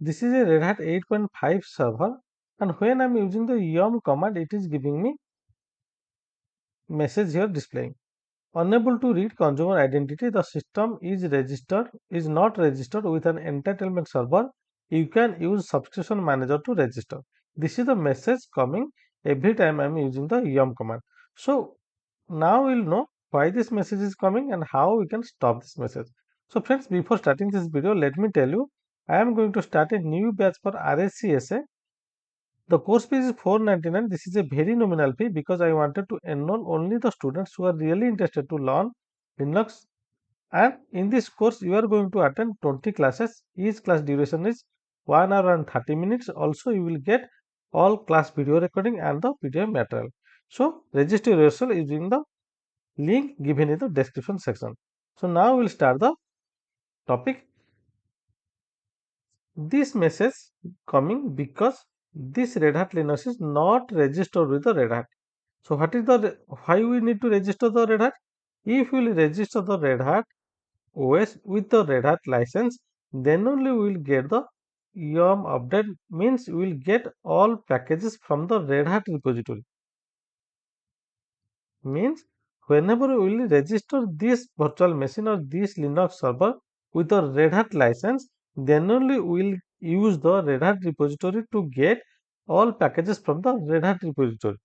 this is a Red Hat 8.5 server, and when I'm using the yum command, it is giving me message here displaying. Unable to read consumer identity, the system is not registered with an entitlement server. You can use subscription manager to register. This is the message coming every time I'm using the yum command. So now we'll know why this message is coming and how we can stop this message. So friends, before starting this video, let me tell you, I am going to start a new batch for RHCSA. The course fee is $499. This is a very nominal fee because I wanted to enroll only the students who are really interested to learn Linux. And in this course, you are going to attend 20 classes. Each class duration is 1 hour and 30 minutes. Also, you will get all class video recording and the PDF material. So, register yourself using the link given in the description section. So, now we'll start the topic. This message coming because this Red Hat Linux is not registered with the Red Hat. So what is the why we need to register the Red Hat? If we will register the Red Hat OS with the Red Hat license, then only we will get the yum update, means we will get all packages from the Red Hat repository. Means whenever we will register this virtual machine or this Linux server with the Red Hat license, then only we will use the Red Hat repository to get all packages from the Red Hat repository.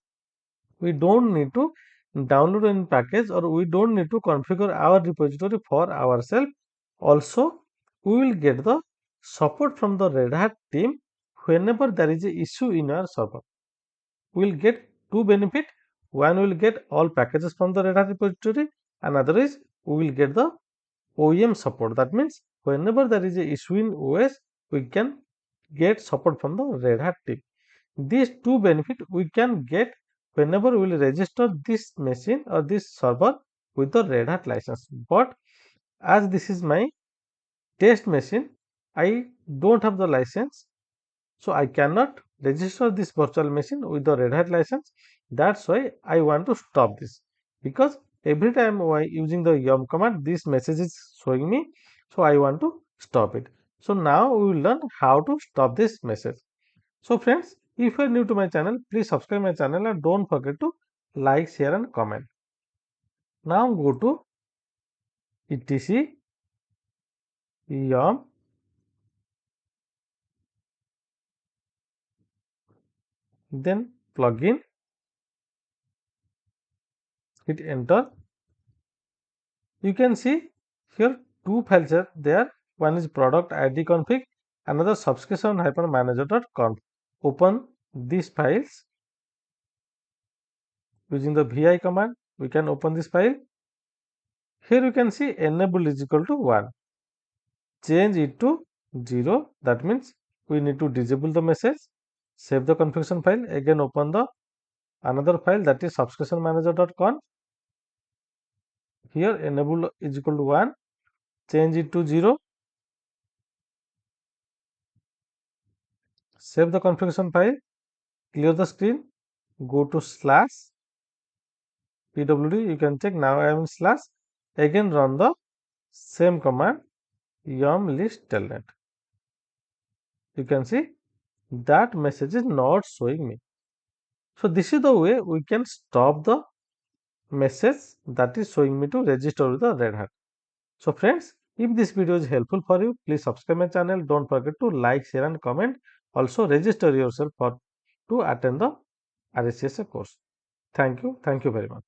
We don't need to download any package, or we don't need to configure our repository for ourselves. Also, we will get the support from the Red Hat team whenever there is a issue in our server. We will get two benefit. One, will get all packages from the Red Hat repository. Another is we will get the OEM support. That means whenever there is a issue in OS, we can get support from the Red Hat team. These two benefits we can get whenever we will register this machine or this server with the Red Hat license. But as this is my test machine, I don't have the license, so I cannot register this virtual machine with the Red Hat license. That's why I want to stop this, because every time I using the yum command, this message is showing me, so I want to stop it. So now we will learn how to stop this message. So friends, if you are new to my channel, please subscribe my channel and don't forget to like, share and comment. Now go to etc yum, then plugin, hit enter. You can see here two files are there. One is product id config, another subscription-manager.conf. Open these files using the vi command. We can open this file. Here you can see enable is equal to 1. Change it to 0. That means we need to disable the message. Save the configuration file. Again open the another file, that is subscription-manager.conf. Here enable is equal to 1. Change it to 0. Save the configuration file. Clear the screen. Go to /pwd. You can check now I am in / again run the same command yum list telnet. You can see that message is not showing me. So this is the way we can stop the message that is showing me to register with the Red Hat. So friends, if this video is helpful for you, please subscribe my channel. Don't forget to like, share and comment. Also register yourself to attend the RHCSA course. Thank you very much.